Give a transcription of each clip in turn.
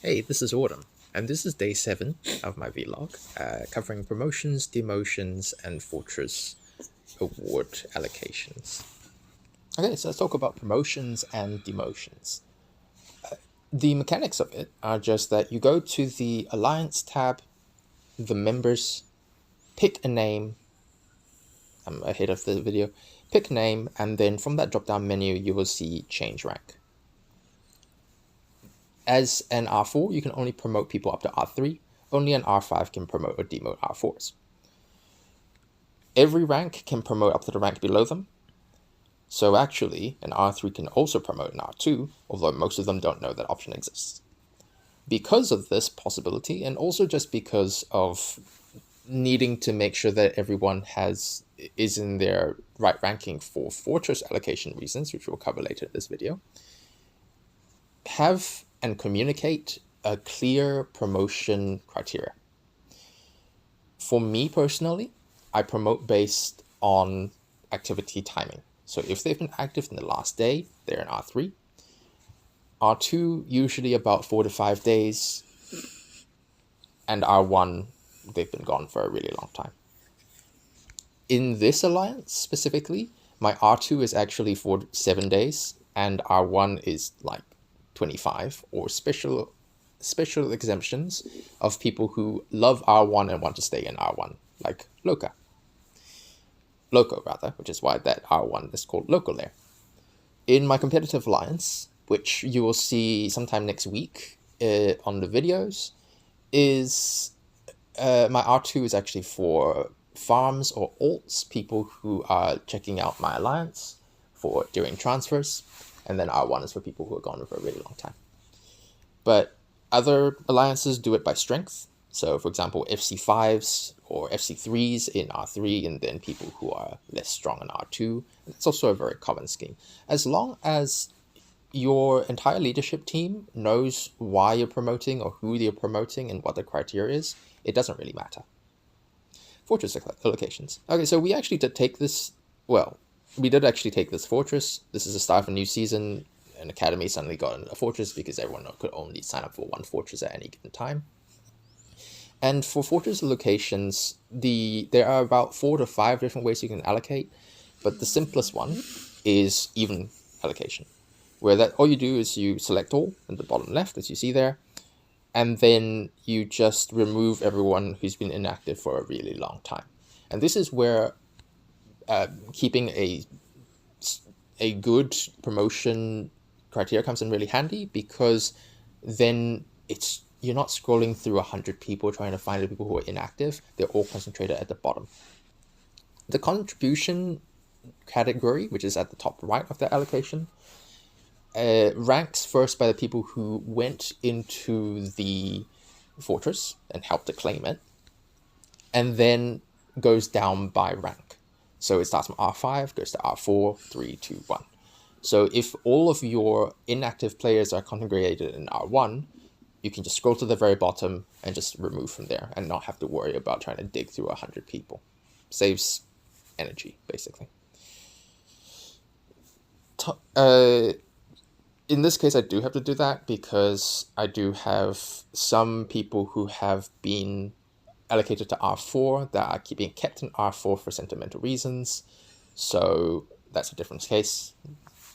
Hey, this is Autumn, and this is day 7 of my vlog, covering promotions, demotions, and Fortress award allocations. Okay, so let's talk about promotions and demotions. The mechanics of it are just that you go to the Alliance tab, the members, pick a name. I'm ahead of the video. Pick a name, and then from that drop-down menu, you will see change rank. As an R4, you can only promote people up to R3. Only an R5 can promote or demote R4s. Every rank can promote up to the rank below them. So actually, an R3 can also promote an R2, although most of them don't know that option exists. Because of this possibility, and also just because of needing to make sure that everyone is in their right ranking for Fortress allocation reasons, which we'll cover later in this video, have and communicate a clear promotion criteria. For me personally, I promote based on activity timing. So if they've been active in the last day, they're in R3. R2, usually about 4 to 5 days. And R1, they've been gone for a really long time. In this alliance specifically, my R2 is actually for 7 days, and R1 is like 25, or special exemptions of people who love R1 and want to stay in R1, like Loco, which is why that R1 is called Loco there. In my competitive alliance, which you will see sometime next week on the videos, is my R2 is actually for farms or alts, people who are checking out my alliance for during transfers, and then R1 is for people who are gone for a really long time. But other alliances do it by strength. So, for example, FC5s or FC3s in R3, and then people who are less strong in R2. It's also a very common scheme. As long as your entire leadership team knows why you're promoting or who you're promoting and what the criteria is, it doesn't really matter. Fortress allocations. Okay, so we actually did take this, we did actually take this Fortress. This is the start of a new season. An academy suddenly got a Fortress because everyone could only sign up for one Fortress at any given time. And for Fortress allocations, there are about 4 to 5 different ways you can allocate, but the simplest one is even allocation, where that all you do is you select all in the bottom left, as you see there, and then you just remove everyone who's been inactive for a really long time. And this is where keeping a good promotion criteria comes in really handy, because then you're not scrolling through 100 people trying to find the people who are inactive. They're all concentrated at the bottom. The contribution category, which is at the top right of the allocation, ranks first by the people who went into the Fortress and helped to claim it, and then goes down by rank. So it starts from R5, goes to R4, 3, 2, 1. So if all of your inactive players are congregated in R1, you can just scroll to the very bottom and just remove from there and not have to worry about trying to dig through 100 people. Saves energy, basically. In this case, I do have to do that because I do have some people who have been allocated to R4 that are being kept in R4 for sentimental reasons. So that's a different case.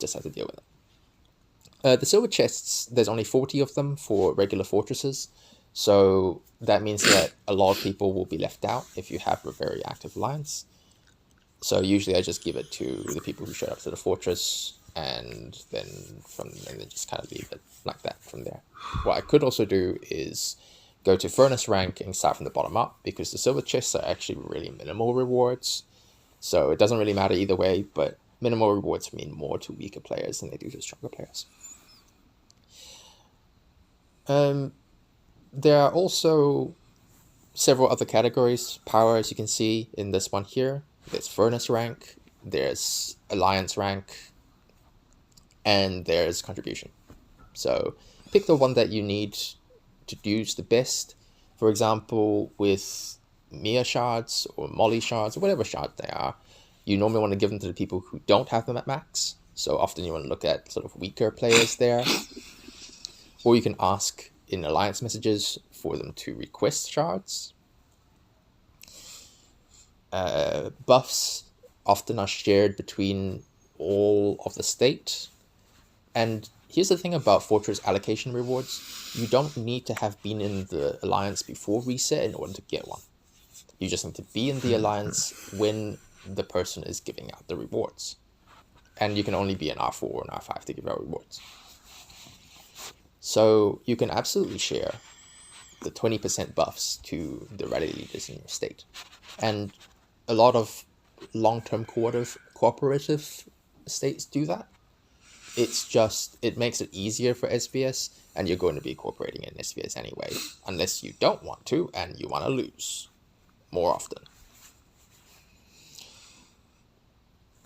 Just have to deal with it. The silver chests, there's only 40 of them for regular fortresses. So that means that a lot of people will be left out if you have a very active alliance. So usually I just give it to the people who showed up to the fortress, and then just kind of leave it like that from there. What I could also do is go to furnace rank and start from the bottom up, because the silver chests are actually really minimal rewards. So it doesn't really matter either way, but minimal rewards mean more to weaker players than they do to stronger players. There are also several other categories. Power, as you can see in this one here. There's furnace rank, there's alliance rank, and there's contribution. So pick the one that you need to use the best. For example, with Mia shards or Molly shards or whatever shard they are, you normally want to give them to the people who don't have them at max. So often you want to look at sort of weaker players there. Or you can ask in alliance messages for them to request shards. Buffs often are shared between all of the state. And here's the thing about Fortress allocation rewards. You don't need to have been in the alliance before reset in order to get one. You just need to be in the alliance when the person is giving out the rewards. And you can only be an R4 or an R5 to give out rewards. So you can absolutely share the 20% buffs to the rally leaders in your state. And a lot of long-term cooperative states do that. It's just, it makes it easier for SVS, and you're going to be cooperating in SVS anyway, unless you don't want to and you want to lose more often.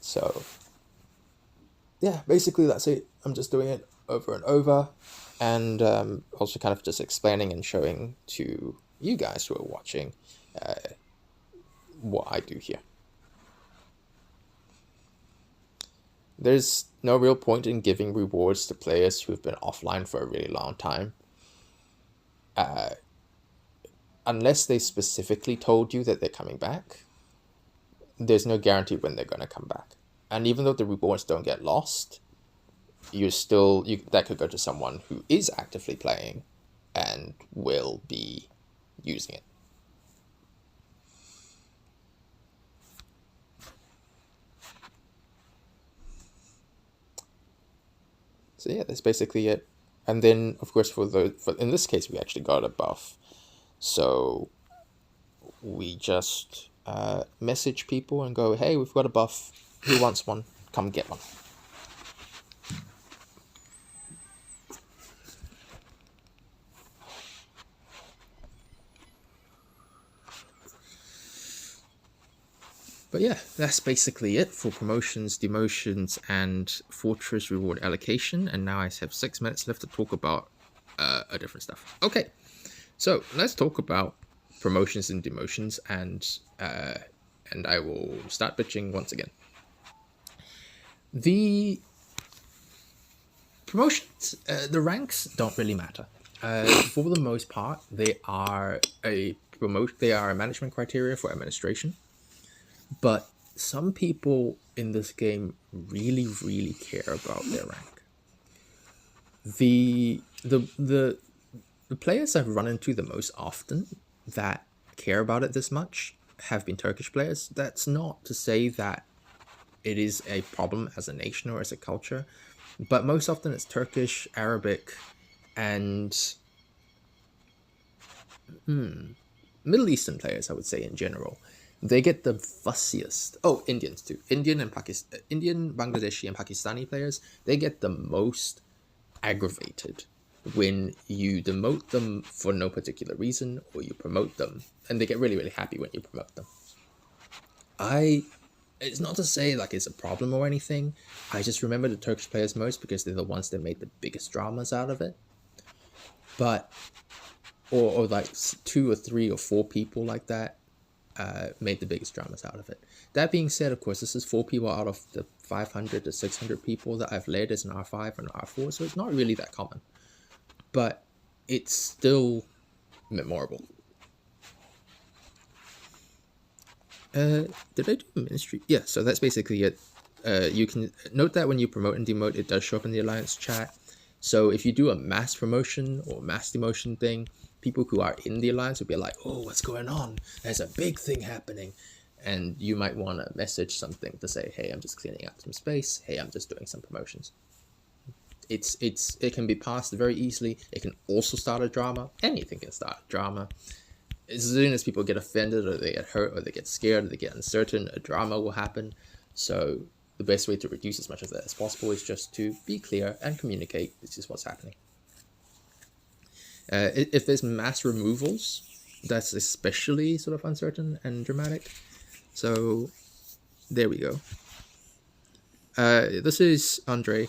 So, yeah, basically that's it. I'm just doing it over and over, and also kind of just explaining and showing to you guys who are watching what I do here. There's no real point in giving rewards to players who've been offline for a really long time. Unless they specifically told you that they're coming back, there's no guarantee when they're going to come back. And even though the rewards don't get lost, that could go to someone who is actively playing and will be using it. So yeah, that's basically it. And then, of course, in this case, we actually got a buff. So we just message people and go, hey, we've got a buff. Who wants one? Come get one. But yeah, that's basically it for promotions, demotions, and Fortress reward allocation. And now I have 6 minutes left to talk about a different stuff. Okay, so let's talk about promotions and demotions, and I will start bitching once again. The promotions, the ranks don't really matter. For the most part, they are a management criteria for administration. But some people in this game really, really care about their rank. The players I've run into the most often that care about it this much have been Turkish players. That's not to say that it is a problem as a nation or as a culture, but most often it's Turkish, Arabic, and Middle Eastern players, I would say, in general. They get the fussiest. Oh, Indians too. Indian, Bangladeshi, and Pakistani players, they get the most aggravated when you demote them for no particular reason, or you promote them, and they get really, really happy when you promote them. It's not to say like it's a problem or anything. I just remember the Turkish players most because they're the ones that made the biggest dramas out of it. But, or like 2 or 3 or 4 people like that made the biggest dramas out of it. That being said, of course, this is 4 people out of the 500 to 600 people that I've led as an R5 and R4, so it's not really that common. But it's still memorable. Did I do ministry? Yeah, so that's basically it. You can note that when you promote and demote, it does show up in the Alliance chat. So if you do a mass promotion or mass demotion thing, people who are in the Alliance will be like, oh, what's going on? There's a big thing happening. And you might want to message something to say, hey, I'm just cleaning up some space. Hey, I'm just doing some promotions. It can be passed very easily. It can also start a drama. Anything can start a drama. As soon as people get offended or they get hurt or they get scared or they get uncertain, a drama will happen. So the best way to reduce as much of that as possible is just to be clear and communicate this is what's happening. If there's mass removals, that's especially sort of uncertain and dramatic. So there we go. This is Andre,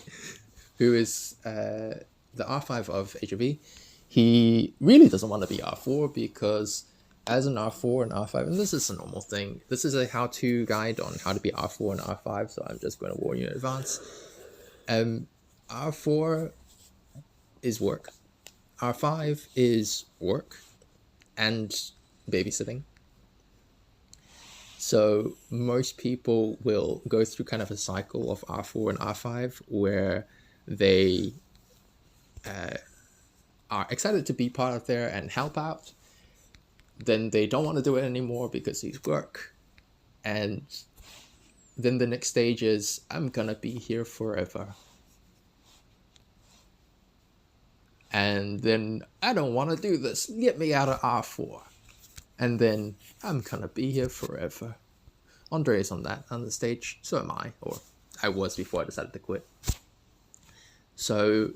who is the R5 of HOV. He really doesn't want to be R4 because as an R4 and R5, and this is a normal thing, this is a how-to guide on how to be R4 and R5, so I'm just going to warn you in advance. R4 is work. R5 is work and babysitting. So most people will go through kind of a cycle of R4 and R5 where they are excited to be part of there and help out. Then they don't want to do it anymore because it's work. And then the next stage is, I'm gonna be here forever. And then, I don't want to do this. Get me out of R4. And then, I'm gonna be here forever. Andre is on the stage. So am I. Or I was before I decided to quit. So,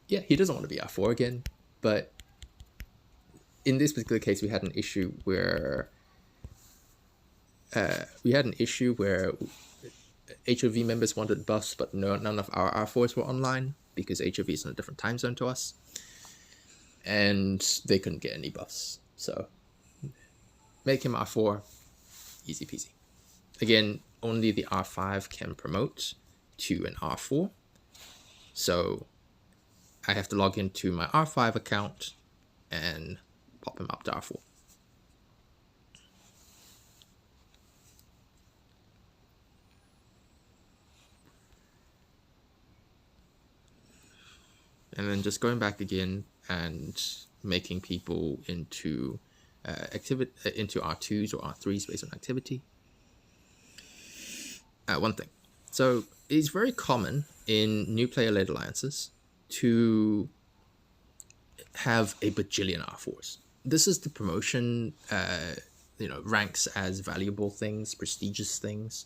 yeah, he doesn't want to be R4 again. But in this particular case, we had an issue where HOV members wanted buffs, but none of our R4s were online because HOV is in a different time zone to us, and they couldn't get any buffs. So make him R4, easy peasy. Again, only the R5 can promote to an R4. So I have to log into my R5 account and pop him up to R4. And then just going back again and making people into into R2s or R3s based on activity. One thing. So it's very common in new player-led alliances to have a bajillion R4s. This is the promotion, ranks as valuable things, prestigious things,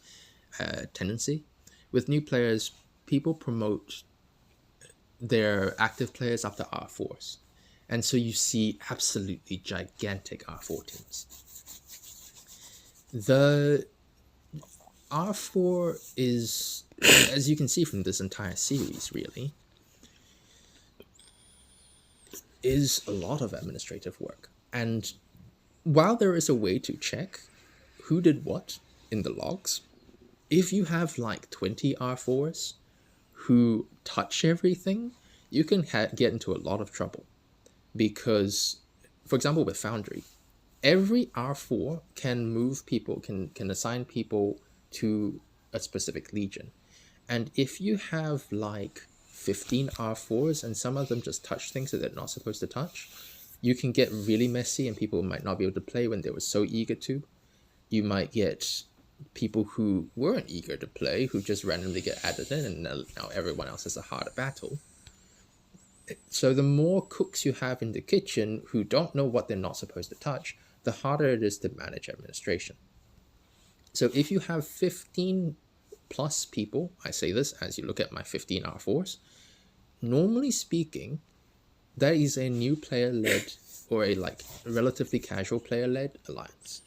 tendency. With new players, people promote their active players up to R4s. And so you see absolutely gigantic R4 teams. The R4 is, as you can see from this entire series, really, is a lot of administrative work. And while there is a way to check who did what in the logs, if you have like 20 R4s who touch everything, you can get into a lot of trouble. Because, for example, with Foundry, every R4 can move people, can assign people to a specific legion. And if you have like 15 R4s and some of them just touch things that they're not supposed to touch, you can get really messy and people might not be able to play when they were so eager to. You might get people who weren't eager to play who just randomly get added in, and now everyone else has a harder battle. So the more cooks you have in the kitchen who don't know what they're not supposed to touch, the harder it is to manage administration. So if you have 15 plus people, I say this as you look at my 15 R4s, normally speaking, that is a new player-led or a relatively casual player-led alliance.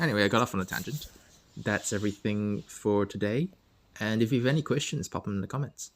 Anyway, I got off on a tangent. That's everything for today. And if you have any questions, pop them in the comments.